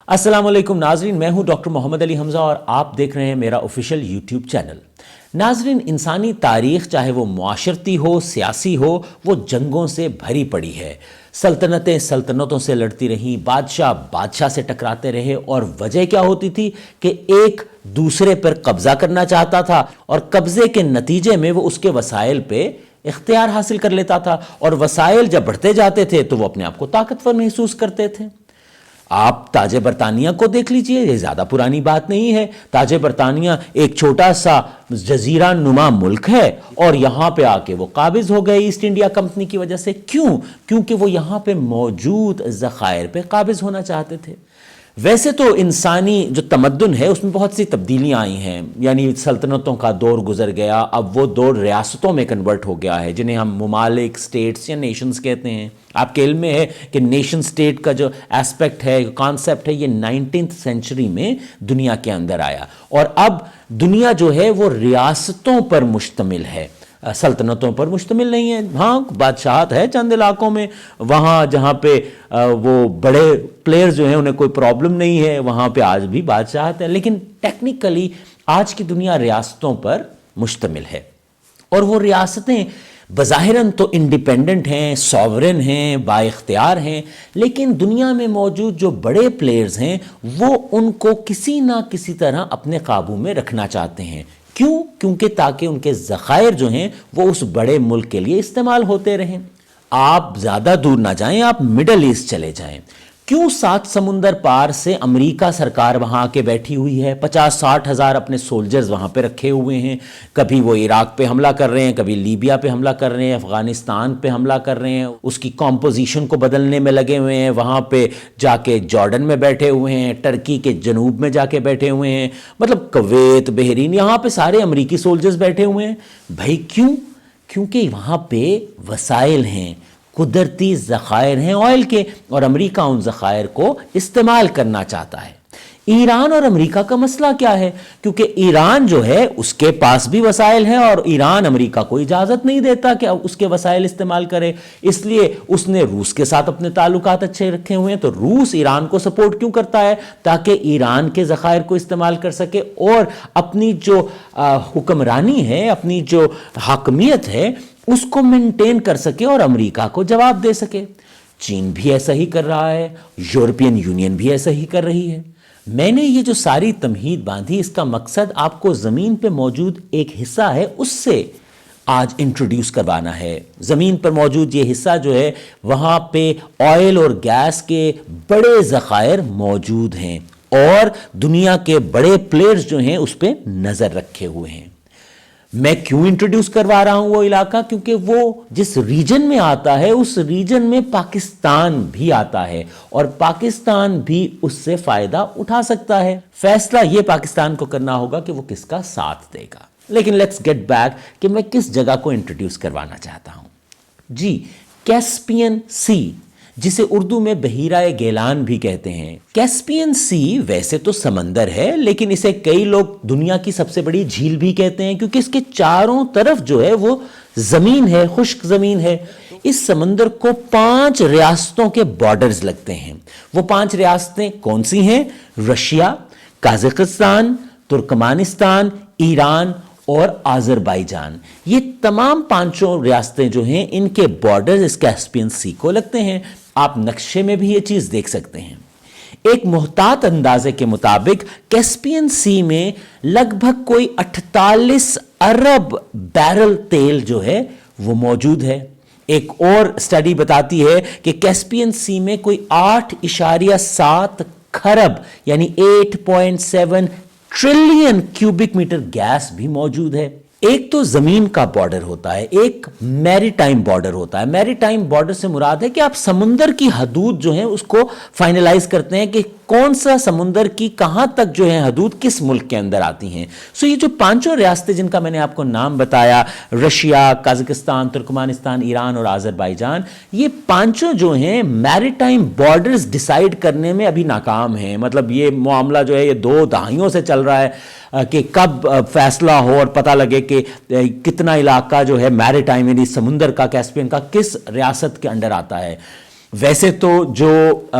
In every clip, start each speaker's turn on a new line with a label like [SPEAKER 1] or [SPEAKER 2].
[SPEAKER 1] अस्सलाम वालेकुम नाजरीन, मैं हूं डॉक्टर मोहम्मद अली हमजा और आप देख रहे हैं मेरा ऑफिशियल यूट्यूब चैनल। नाजरीन, इंसानी तारीख चाहे वो मुआशरती हो, सियासी हो, वो जंगों से भरी पड़ी है। सल्तनतें सल्तनतों से लड़ती रहीं, बादशाह बादशाह से टकराते रहे और वजह क्या होती थी कि एक दूसरे पर कब्जा करना चाहता था और कब्जे के नतीजे में वो उसके वसाइल पे इख्तियार हासिल कर लेता था और वसाइल जब बढ़ते जाते थे तो वो अपने आप को ताकतवर महसूस करते थे। आप ताजे बरतानिया को देख लीजिए, ये ज़्यादा पुरानी बात नहीं है। ताजे बरतानिया एक छोटा सा जजीरा नुमा मुल्क है और यहाँ पे आके वो काबिज हो गए ईस्ट इंडिया कंपनी की वजह से। क्यों? क्योंकि वो यहाँ पे मौजूद ज़खायर पे काबिज होना चाहते थे। वैसे तो इंसानी जो तमद्दुन है उसमें बहुत सी तब्दीलियां आई हैं, यानी सल्तनतों का दौर गुजर गया, अब वो दौर रियासतों में कन्वर्ट हो गया है जिन्हें हम ममालिक, स्टेट्स या नेशंस कहते हैं। आपके इल्म में है कि नेशन स्टेट का जो एस्पेक्ट है, कॉन्सेप्ट है, ये 19th सेंचुरी में दुनिया के अंदर आया और अब दुनिया जो है वो रियासतों पर मुश्तमिल है, सल्तनतों पर मुश्तमिल नहीं है। हाँ, बादशाहत है चंद इलाकों में, वहाँ जहाँ पे वो बड़े प्लेयर्स जो हैं उन्हें कोई प्रॉब्लम नहीं है, वहाँ पे आज भी बादशाहत है, लेकिन टेक्निकली आज की दुनिया रियासतों पर मुश्तमिल है। और वो रियासतें बज़ाहिरन तो इंडिपेंडेंट हैं, सॉवरेन हैं, बाइख्तियार हैं, लेकिन दुनिया में मौजूद जो बड़े प्लेयर्स हैं वो उनको किसी ना किसी तरह अपने काबू में रखना चाहते हैं। क्यों? क्योंकि ताकि उनके ज़खायर जो हैं वो उस बड़े मुल्क के लिए इस्तेमाल होते रहें। आप ज़्यादा दूर ना जाएं, आप मिडल ईस्ट चले जाएं। क्यों 7 समुंदर पार से अमेरिका सरकार वहाँ आके बैठी हुई है, 50-60 हज़ार अपने सोल्जर्स वहाँ पे रखे हुए हैं। कभी वो इराक पे हमला कर रहे हैं, कभी लीबिया पे हमला कर रहे हैं, अफ़गानिस्तान पे हमला कर रहे हैं, उसकी कॉम्पोजिशन को बदलने में लगे हुए हैं। वहाँ पे जाके जॉर्डन में बैठे हुए हैं, टर्की के जनूब में जाके बैठे हुए हैं, मतलब कुवैत, बहरीन, यहाँ पे सारे अमरीकी सोल्जर्स बैठे हुए हैं। भाई क्यों? क्योंकि वहाँ पे वसाइल हैं, कुदरती ज़खायर हैं ऑयल के, और अमेरिका उन ज़खायर को इस्तेमाल करना चाहता है। ईरान और अमेरिका का मसला क्या है? क्योंकि ईरान जो है उसके पास भी वसाइल हैं और ईरान अमेरिका को इजाज़त नहीं देता कि उसके वसाइल इस्तेमाल करे, इसलिए उसने रूस के साथ अपने ताल्लुकात अच्छे रखे हुए हैं। तो रूस ईरान को सपोर्ट क्यों करता है? ताकि ईरान के ज़खायर को इस्तेमाल कर सके और अपनी जो हुक्मरानी है, अपनी जो हाकमियत है उसको मेंटेन कर सके और अमेरिका को जवाब दे सके। चीन भी ऐसा ही कर रहा है, यूरोपियन यूनियन भी ऐसा ही कर रही है। मैंने ये जो सारी तमहीद बांधी, इसका मकसद आपको ज़मीन पे मौजूद एक हिस्सा है उससे आज इंट्रोड्यूस करवाना है। ज़मीन पर मौजूद ये हिस्सा जो है वहाँ पे ऑयल और गैस के बड़े ज़खायर मौजूद हैं और दुनिया के बड़े प्लेयर्स जो हैं उस पर नज़र रखे हुए हैं। मैं क्यों इंट्रोड्यूस करवा रहा हूं वो इलाका? क्योंकि वो जिस रीजन में आता है उस रीजन में पाकिस्तान भी आता है और पाकिस्तान भी उससे फायदा उठा सकता है। फैसला ये पाकिस्तान को करना होगा कि वो किसका साथ देगा। लेकिन लेट्स गेट बैक कि मैं किस जगह को इंट्रोड्यूस करवाना चाहता हूं। जी, कैस्पियन सी, जिसे उर्दू में बहीरा गेलान भी कहते हैं। कैस्पियन सी वैसे तो समंदर है, लेकिन इसे कई लोग दुनिया की सबसे बड़ी झील भी कहते हैं क्योंकि इसके चारों तरफ जो है वो जमीन है, खुश्क जमीन है। इस समंदर को 5 रियासतों के बॉर्डर्स लगते हैं। वो 5 रियासतें कौन सी हैं? रशिया, काज़ाकिस्तान, तुर्कमानिस्तान, ईरान और आज़रबाईजान। ये तमाम 5 रियासतें जो हैं इनके बॉर्डर्स इस कैस्पियन सी को लगते हैं। आप नक्शे में भी ये चीज़ देख सकते हैं। एक मुहतात अंदाजे के मुताबिक कैस्पियन सी में लगभग कोई 48 अरब बैरल तेल जो है वो मौजूद है। एक और स्टडी बताती है कि कैस्पियन सी में कोई 8.7 खरब यानी 8.7 ट्रिलियन क्यूबिक मीटर गैस भी मौजूद है। एक तो जमीन का बॉर्डर होता है, एक मैरीटाइम बॉर्डर होता है। मैरीटाइम बॉर्डर से मुराद है कि आप समुंदर की हदूद जो है उसको फाइनलाइज करते हैं कि कौन सा समुंदर की कहां तक जो है हदूद किस मुल्क के अंदर आती हैं। सो ये जो 5 रियासतें जिनका मैंने आपको नाम बताया, रशिया, काज़ाकिस्तान, तुर्कमानिस्तान, ईरान और आज़रबाईजान, ये 5 जो हैं मैरीटाइम बॉर्डर्स डिसाइड करने में अभी नाकाम हैं। मतलब ये मामला जो है ये 2 दहाइयों से चल रहा है कि कब फैसला हो और पता लगे कि कितना इलाका जो है मैरीटाइम यानी समुंदर का, कैस्पियन का किस रियासत के अंडर आता है। वैसे तो जो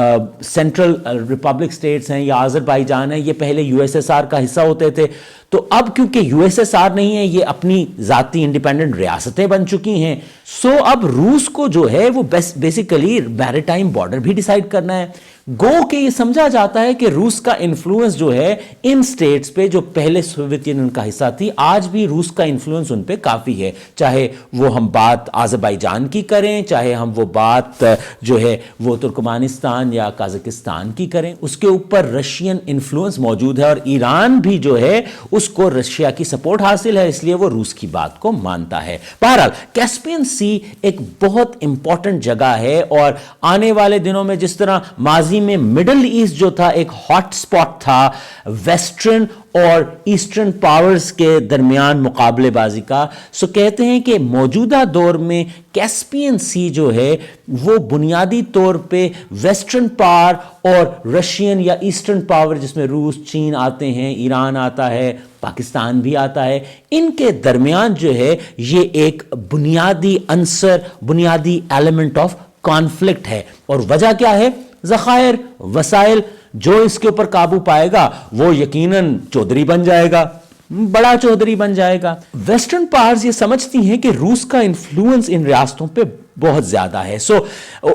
[SPEAKER 1] सेंट्रल रिपब्लिक स्टेट्स हैं या अजरबैजान है, ये पहले यूएसएसआर का हिस्सा होते थे, तो अब क्योंकि यूएसएसआर नहीं है, ये अपनी जाती इंडिपेंडेंट रियासतें बन चुकी हैं, सो अब रूस को जो है वो बेसिकली मैरीटाइम बॉर्डर भी डिसाइड करना है। गो के ये समझा जाता है कि रूस का इन्फ्लुएंस जो है इन स्टेट्स पे जो पहले सोवियत यूनियन का हिस्सा थी, आज भी रूस का इन्फ्लुएंस उन पे काफी है। चाहे वो हम बात अज़रबैजान की करें, चाहे हम वो बात जो है वो तुर्कमानिस्तान या कजाकिस्तान की करें, उसके ऊपर रशियन इन्फ्लुएंस मौजूद है और ईरान भी जो है उसको रशिया की सपोर्ट हासिल है, इसलिए वो रूस की बात को मानता है। बहरहाल कैस्पियन सी एक बहुत इंपॉर्टेंट जगह है और आने वाले दिनों में जिस तरह माजी में मिडिल ईस्ट जो था एक हॉट स्पॉट था वेस्टर्न और ईस्टर्न पावर्स के दरमियान मुकाबलेबाजी का, सो कहते हैं कि मौजूदा दौर में कैस्पियन सी जो है वो बुनियादी तौर पे वेस्टर्न पावर और रशियन या ईस्टर्न पावर जिसमें रूस, चीन आते हैं, ईरान आता है, पाकिस्तान भी आता है, इनके दरमियान जो है ये एक बुनियादी अंसर, बुनियादी एलिमेंट ऑफ कॉन्फ्लिक्ट है। और वजह क्या है? ज़खायर, वसाइल, जो इसके ऊपर काबू पाएगा वो यकीनन चौधरी बन जाएगा, बड़ा चौधरी बन जाएगा। वेस्टर्न पावर्स ये समझती हैं कि रूस का इन्फ्लुएंस इन रियासतों पे बहुत ज्यादा है, सो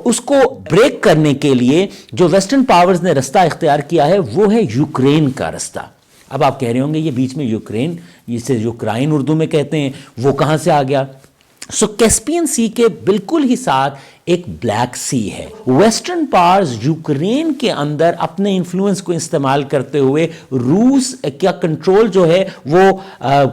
[SPEAKER 1] उसको ब्रेक करने के लिए जो वेस्टर्न पावर्स ने रास्ता इख्तियार किया है वो है यूक्रेन का रास्ता। अब आप कह रहे होंगे ये बीच में यूक्रेन, जिसे यूक्राइन उर्दू में कहते हैं, वो कहां से आ गया? सो कैस्पियन सी के बिल्कुल ही साथ एक ब्लैक सी है। वेस्टर्न पावर्स यूक्रेन के अंदर अपने इन्फ्लुएंस को इस्तेमाल करते हुए रूस का कंट्रोल जो है वो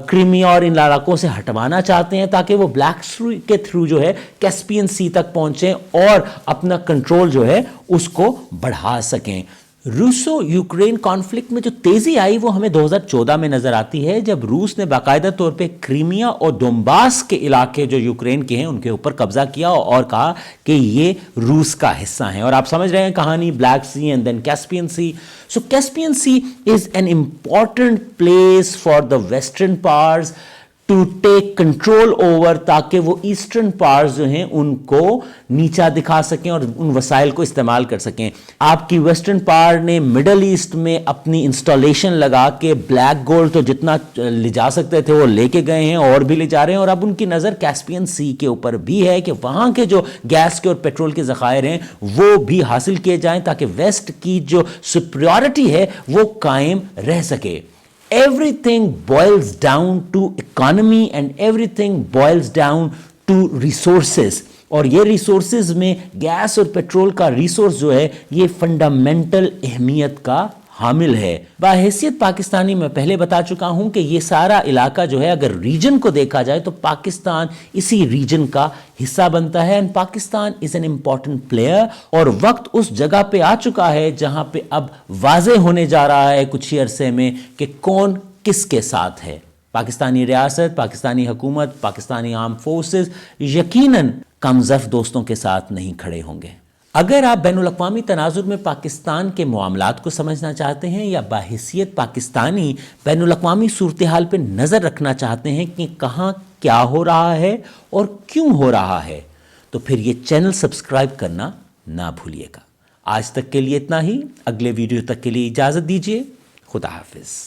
[SPEAKER 1] क्रीमिया और इन इलाकों से हटवाना चाहते हैं ताकि वो ब्लैक सी के थ्रू जो है कैस्पियन सी तक पहुंचे और अपना कंट्रोल जो है उसको बढ़ा सकें। रूसो यूक्रेन कॉन्फ्लिक्ट में जो तेजी आई वो हमें 2014 में नजर आती है, जब रूस ने बाकायदा तौर पे क्रीमिया और डोंबास के इलाके जो यूक्रेन के हैं उनके ऊपर कब्जा किया और कहा कि ये रूस का हिस्सा है। और आप समझ रहे हैं कहानी, black sea and then Caspian sea. So Caspian sea is an important place for the western powers to take control over, ताकि वो ईस्टर्न पावर्स जो हैं उनको नीचा दिखा सकें और उन वसाइल को इस्तेमाल कर सकें। आपकी वेस्टर्न पावर ने मिडल ईस्ट में अपनी इंस्टॉलेशन लगा के ब्लैक गोल्ड तो जितना ले जा सकते थे वो लेके गए हैं और भी ले जा रहे हैं, और अब उनकी नज़र कैस्पियन सी के ऊपर भी है कि वहाँ के जो गैस के और पेट्रोल के ज़खायर हैं वो भी हासिल किए जाएं ताकि वेस्ट की जो सुपरियॉरिटी है वो कायम रह सके। Everything boils down to economy and everything boils down to resources, और ये रिसोर्सेज में गैस और पेट्रोल का रिसोर्स जो है ये फंडामेंटल अहमियत का हामिल है। बाहैसियत पाकिस्तानी मैं पहले बता चुका हूं कि ये सारा इलाका जो है अगर रीजन को देखा जाए तो पाकिस्तान इसी रीजन का हिस्सा बनता है and Pakistan is an important player. और वक्त उस जगह पे आ चुका है जहां पे अब वाजे होने जा रहा है कुछ ही अरसे में कि कौन किसके साथ है। पाकिस्तानी रियासत, पाकिस्तानी हुकूमत, पाकिस्तानी आर्म फोर्सेस यकीनन कमज़फ दोस्तों के साथ नहीं खड़े होंगे। अगर आप बैनुल-अक़वामी तनाज़ुर में पाकिस्तान के मामलात को समझना चाहते हैं या बाहिसियत पाकिस्तानी बैनुल-अक़वामी सूरत हाल पर नज़र रखना चाहते हैं कि कहाँ क्या हो रहा है और क्यों हो रहा है, तो फिर ये चैनल सब्सक्राइब करना ना भूलिएगा। आज तक के लिए इतना ही, अगले वीडियो तक के लिए इजाज़त दीजिए। खुदा हाफिज़।